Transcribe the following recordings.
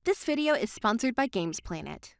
This video is sponsored by Gamesplanet.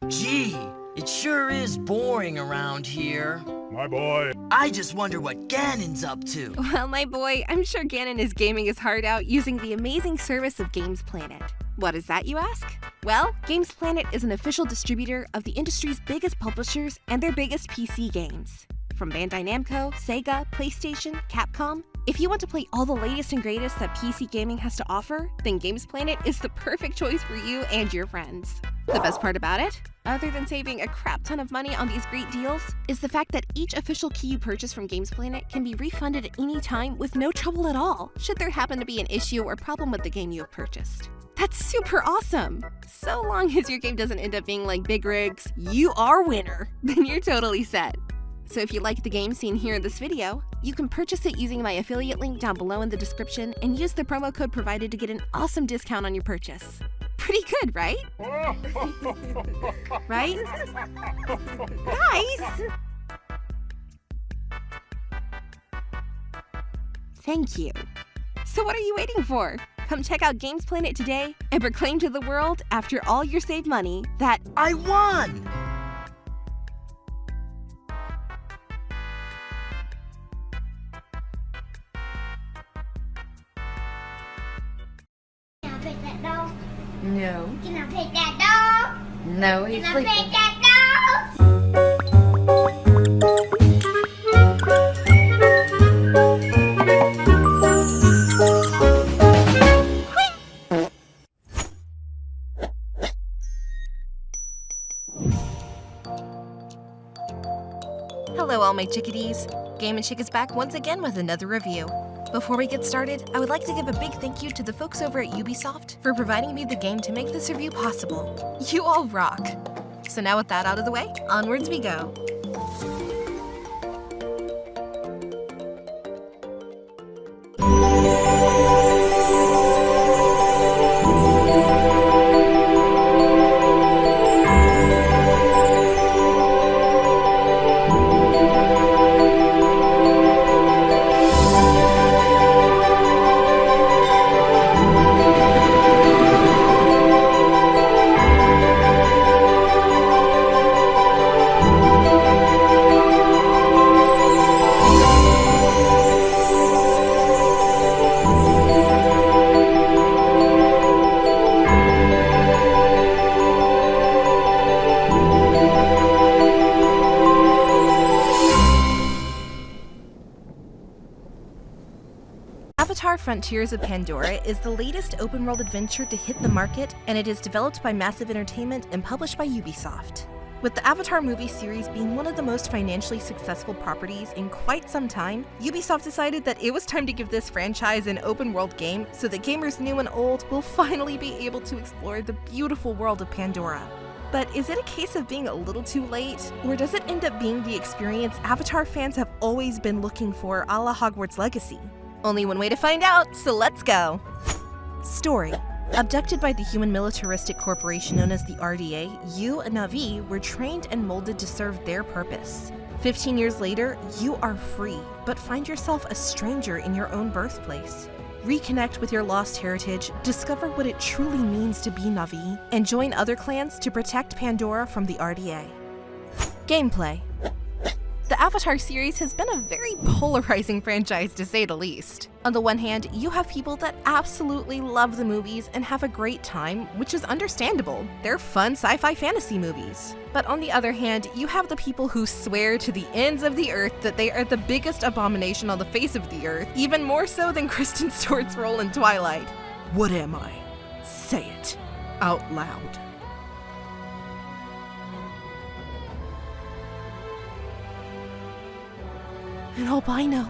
Gee, it sure is boring around here. My boy. I just wonder what Ganon's up to. Well, my boy, I'm sure Ganon is gaming his heart out using the amazing service of Gamesplanet. What is that, you ask? Well, Gamesplanet is an official distributor of the industry's biggest publishers and their biggest PC games. From Bandai Namco, Sega, PlayStation, Capcom. If you want to play all the latest and greatest that PC gaming has to offer, then Gamesplanet is the perfect choice for you and your friends. The best part about it, other than saving a crap ton of money on these great deals, is the fact that each official key you purchase from Gamesplanet can be refunded at any time with no trouble at all, should there happen to be an issue or problem with the game you have purchased. That's super awesome! So long as your game doesn't end up being like Big Rig's, you are winner, then you're totally set. So if you like the game seen here in this video, you can purchase it using my affiliate link down below in the description and use the promo code provided to get an awesome discount on your purchase. Pretty good, right? Right? Guys! Thank you. So what are you waiting for? Come check out Gamesplanet today and proclaim to the world, after all your saved money, that I won! No. Can I pet that dog? No, he's Can I sleeping. pet that dog? Hello all my chickadees! Game and Chick is back once again with another review. Before we get started, I would like to give a big thank you to the folks over at Ubisoft for providing me the game to make this review possible. You all rock! So now with that out of the way, onwards we go. Avatar Frontiers of Pandora is the latest open-world adventure to hit the market, and it is developed by Massive Entertainment and published by Ubisoft. With the Avatar movie series being one of the most financially successful properties in quite some time, Ubisoft decided that it was time to give this franchise an open-world game so that gamers new and old will finally be able to explore the beautiful world of Pandora. But is it a case of being a little too late, or does it end up being the experience Avatar fans have always been looking for a la Hogwarts Legacy? Only one way to find out, so let's go! Story. Abducted by the human militaristic corporation known as the RDA, you and Na'vi were trained and molded to serve their purpose. 15 years later, you are free, but find yourself a stranger in your own birthplace. Reconnect with your lost heritage, discover what it truly means to be Na'vi, and join other clans to protect Pandora from the RDA. Gameplay. The Avatar series has been a very polarizing franchise to say the least. On the one hand, you have people that absolutely love the movies and have a great time, which is understandable. They're fun sci-fi fantasy movies. But on the other hand, you have the people who swear to the ends of the earth that they are the biggest abomination on the face of the earth, even more so than Kristen Stewart's role in Twilight. What am I? Say it out loud. An albino.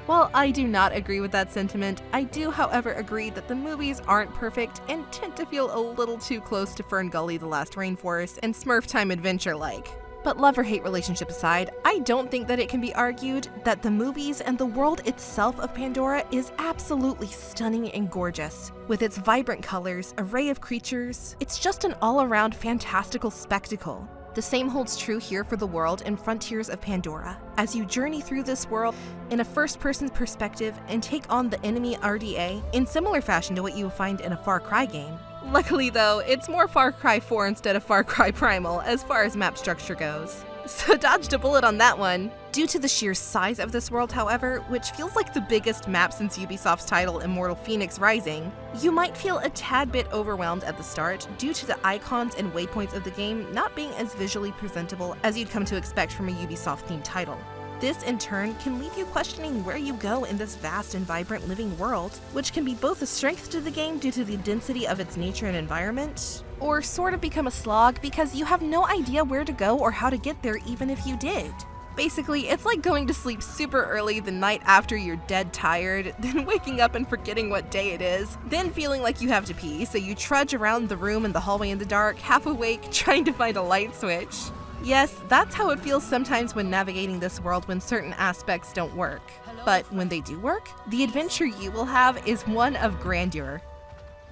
While I do not agree with that sentiment, I do however agree that the movies aren't perfect and tend to feel a little too close to Fern Gully: The Last Rainforest and Smurf Time Adventure-like. But love or hate relationship aside, I don't think that it can be argued that the movies and the world itself of Pandora is absolutely stunning and gorgeous. With its vibrant colors, array of creatures, it's just an all-around fantastical spectacle. The same holds true here for the world in Frontiers of Pandora, as you journey through this world in a first-person perspective and take on the enemy RDA in similar fashion to what you will find in a Far Cry game. Luckily though, it's more Far Cry 4 instead of Far Cry Primal as far as map structure goes. So dodged a bullet on that one. Due to the sheer size of this world, however, which feels like the biggest map since Ubisoft's title Immortal Phoenix Rising, you might feel a tad bit overwhelmed at the start due to the icons and waypoints of the game not being as visually presentable as you'd come to expect from a Ubisoft-themed title. This, in turn, can leave you questioning where you go in this vast and vibrant living world, which can be both a strength to the game due to the density of its nature and environment, or sort of become a slog because you have no idea where to go or how to get there even if you did. Basically, it's like going to sleep super early the night after you're dead tired, then waking up and forgetting what day it is, then feeling like you have to pee, so you trudge around the room and the hallway in the dark, half awake, trying to find a light switch. Yes, that's how it feels sometimes when navigating this world when certain aspects don't work. But when they do work, the adventure you will have is one of grandeur.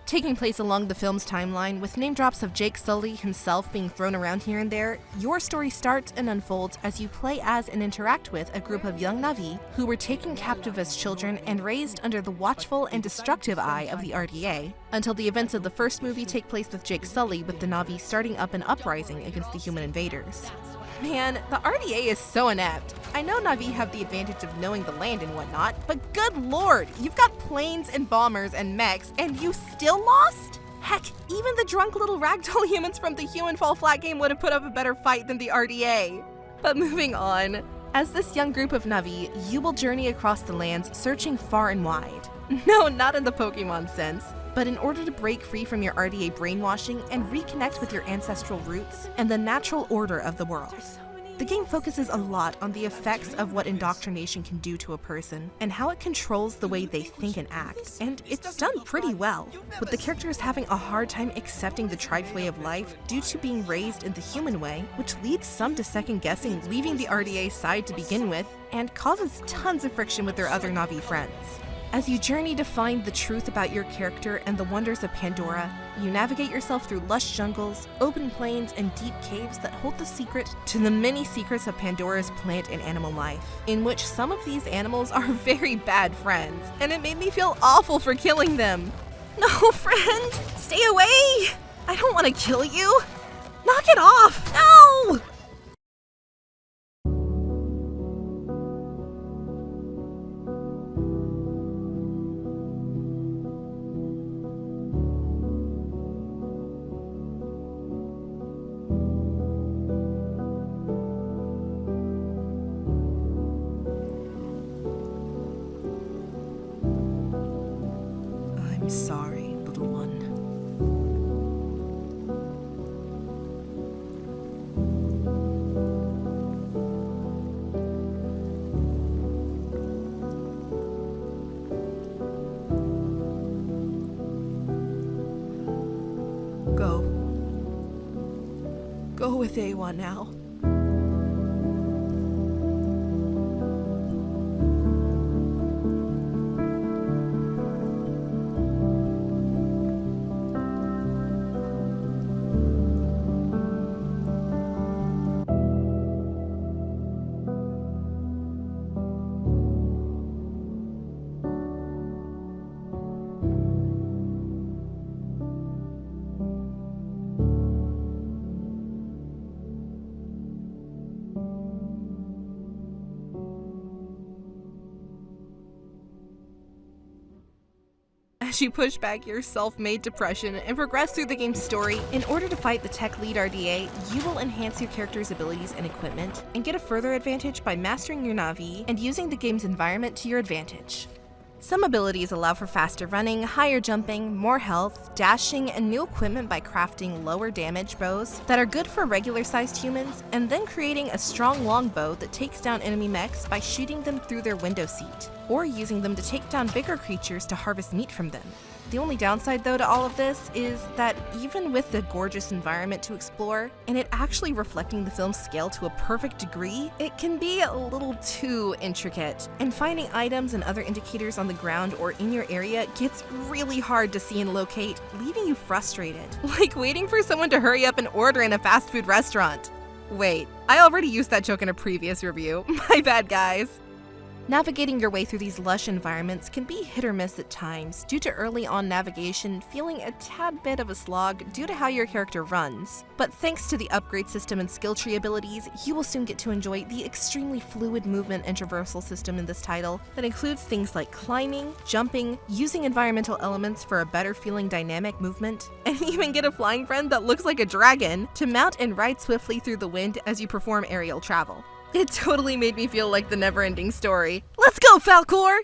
Taking place along the film's timeline, with name drops of Jake Sully himself being thrown around here and there, your story starts and unfolds as you play as and interact with a group of young Na'vi who were taken captive as children and raised under the watchful and destructive eye of the RDA, until the events of the first movie take place with Jake Sully with the Na'vi starting up an uprising against the human invaders. Man, the RDA is so inept. I know Na'vi have the advantage of knowing the land and whatnot, but good lord, you've got planes and bombers and mechs, and you still lost? Heck, even the drunk little ragdoll humans from the Human Fall Flat game would have put up a better fight than the RDA. But moving on, as this young group of Na'vi, you will journey across the lands searching far and wide. No, not in the Pokemon sense, but in order to break free from your RDA brainwashing and reconnect with your ancestral roots and the natural order of the world. The game focuses a lot on the effects of what indoctrination can do to a person and how it controls the way they think and act, and it's done pretty well, with the characters having a hard time accepting the tribe's way of life due to being raised in the human way, which leads some to second-guessing leaving the RDA side to begin with, and causes tons of friction with their other Na'vi friends. As you journey to find the truth about your character and the wonders of Pandora, you navigate yourself through lush jungles, open plains, and deep caves that hold the secret to the many secrets of Pandora's plant and animal life, in which some of these animals are very bad friends, and it made me feel awful for killing them. No, friend! Stay away! I don't want to kill you! Knock it off! No! I'm sorry, little one. Go with Awa now. As you push back your self-made depression and progress through the game's story, in order to fight the tech lead RDA, you will enhance your character's abilities and equipment, and get a further advantage by mastering your Na'vi and using the game's environment to your advantage. Some abilities allow for faster running, higher jumping, more health, dashing, and new equipment by crafting lower damage bows that are good for regular-sized humans, and then creating a strong long bow that takes down enemy mechs by shooting them through their window seat, or using them to take down bigger creatures to harvest meat from them. The only downside though to all of this is that even with the gorgeous environment to explore, and it actually reflecting the film's scale to a perfect degree, it can be a little too intricate, and finding items and other indicators on the ground or in your area gets really hard to see and locate, leaving you frustrated. Like waiting for someone to hurry up and order in a fast food restaurant. Wait, I already used that joke in a previous review. My bad, guys. Navigating your way through these lush environments can be hit or miss at times due to early on navigation feeling a tad bit of a slog due to how your character runs. But thanks to the upgrade system and skill tree abilities, you will soon get to enjoy the extremely fluid movement and traversal system in this title that includes things like climbing, jumping, using environmental elements for a better feeling dynamic movement, and even get a flying friend that looks like a dragon to mount and ride swiftly through the wind as you perform aerial travel. It totally made me feel like the never-ending story. Let's go, Falcor!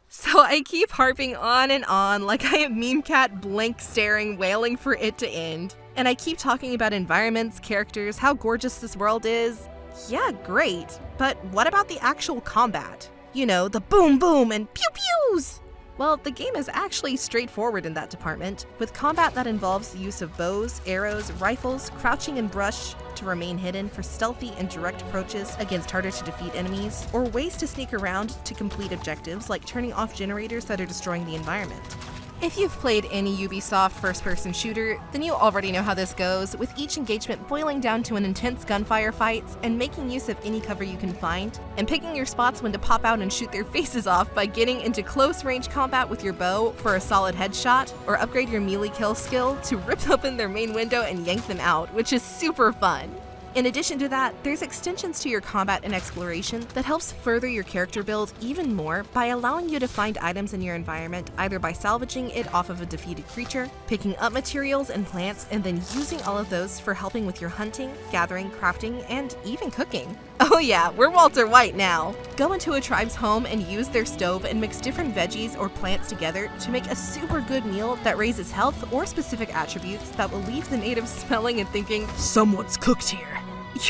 So I keep harping on and on like I am Meme Cat blank staring, wailing for it to end. And I keep talking about environments, characters, how gorgeous this world is. Yeah, great. But what about the actual combat? You know, the boom boom and pew pews! Well, the game is actually straightforward in that department, with combat that involves the use of bows, arrows, rifles, crouching and brush to remain hidden for stealthy and direct approaches against harder to defeat enemies, or ways to sneak around to complete objectives like turning off generators that are destroying the environment. If you've played any Ubisoft first-person shooter, then you already know how this goes, with each engagement boiling down to an intense gunfire fights and making use of any cover you can find, and picking your spots when to pop out and shoot their faces off by getting into close-range combat with your bow for a solid headshot, or upgrade your melee kill skill to rip open their main window and yank them out, which is super fun. In addition to that, there's extensions to your combat and exploration that helps further your character build even more by allowing you to find items in your environment either by salvaging it off of a defeated creature, picking up materials and plants, and then using all of those for helping with your hunting, gathering, crafting, and even cooking. Oh yeah, we're Walter White now! Go into a tribe's home and use their stove and mix different veggies or plants together to make a super good meal that raises health or specific attributes that will leave the natives smelling and thinking, "Someone's cooked here."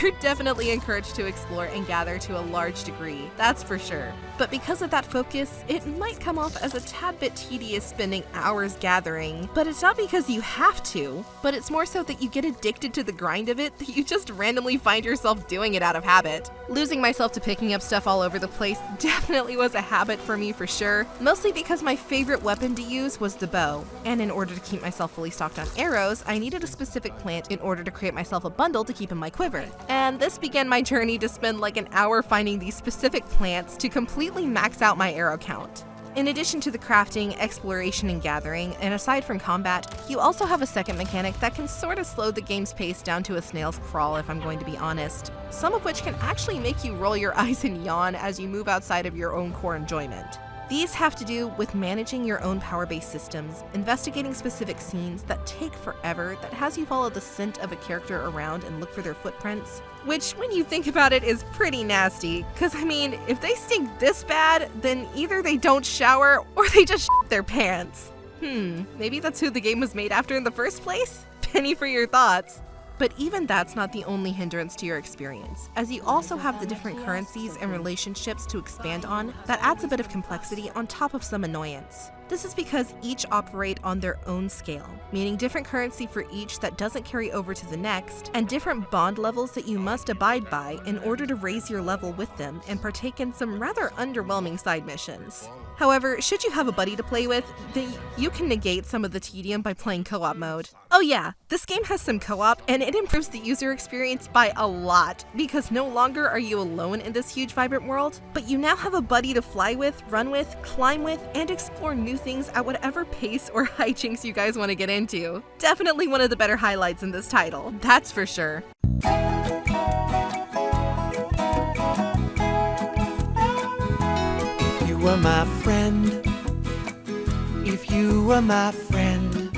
You're definitely encouraged to explore and gather to a large degree, that's for sure. But because of that focus, it might come off as a tad bit tedious spending hours gathering. But it's not because you have to, but it's more so that you get addicted to the grind of it that you just randomly find yourself doing it out of habit. Losing myself to picking up stuff all over the place definitely was a habit for me for sure, mostly because my favorite weapon to use was the bow. And in order to keep myself fully stocked on arrows, I needed a specific plant in order to create myself a bundle to keep in my quiver. And this began my journey to spend like an hour finding these specific plants to completely max out my arrow count. In addition to the crafting, exploration, and gathering, and aside from combat, you also have a second mechanic that can sort of slow the game's pace down to a snail's crawl if I'm going to be honest, some of which can actually make you roll your eyes and yawn as you move outside of your own core enjoyment. These have to do with managing your own power-based systems, investigating specific scenes that take forever that has you follow the scent of a character around and look for their footprints, which when you think about it is pretty nasty, cause I mean, if they stink this bad, then either they don't shower or they just shit their pants. Maybe that's who the game was made after in the first place? Penny for your thoughts. But even that's not the only hindrance to your experience, as you also have the different currencies and relationships to expand on that adds a bit of complexity on top of some annoyance. This is because each operate on their own scale, meaning different currency for each that doesn't carry over to the next, and different bond levels that you must abide by in order to raise your level with them and partake in some rather underwhelming side missions. However, should you have a buddy to play with, then you can negate some of the tedium by playing co-op mode. Oh yeah, this game has some co-op, and it improves the user experience by a lot, because no longer are you alone in this huge vibrant world, but you now have a buddy to fly with, run with, climb with, and explore new things at whatever pace or hijinks you guys want to get into. Definitely one of the better highlights in this title, that's for sure. You were my friend, if you were my friend,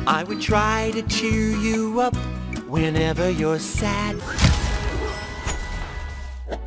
I would try to cheer you up whenever you're sad.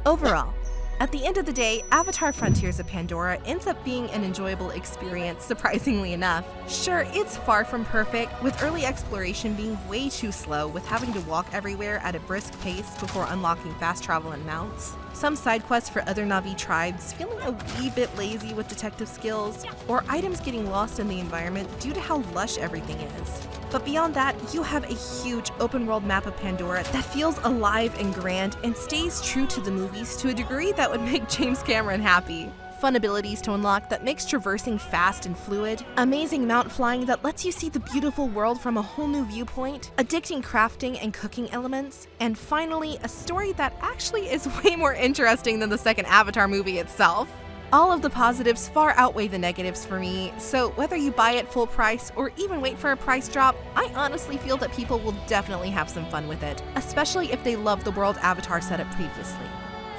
Overall, at the end of the day, Avatar Frontiers of Pandora ends up being an enjoyable experience, surprisingly enough. Sure, it's far from perfect, with early exploration being way too slow, with having to walk everywhere at a brisk pace before unlocking fast travel and mounts. Some side quests for other Na'vi tribes feeling a wee bit lazy with detective skills, or items getting lost in the environment due to how lush everything is. But beyond that, you have a huge open-world map of Pandora that feels alive and grand and stays true to the movies to a degree that would make James Cameron happy. fun abilities to unlock that makes traversing fast and fluid, amazing mount flying that lets you see the beautiful world from a whole new viewpoint, addicting crafting and cooking elements, and finally, a story that actually is way more interesting than the second Avatar movie itself. All of the positives far outweigh the negatives for me, so whether you buy it full price or even wait for a price drop, I honestly feel that people will definitely have some fun with it, especially if they love the world Avatar set up previously.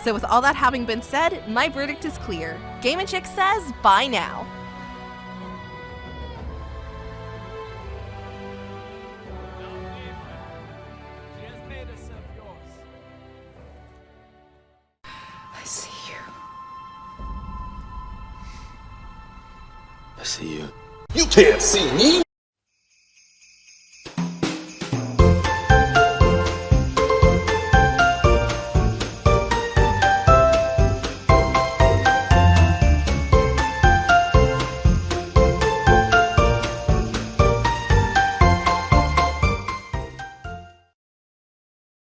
So with all that having been said, my verdict is clear. Game & Chick says, buy now. I see you. I see you. You can't see me!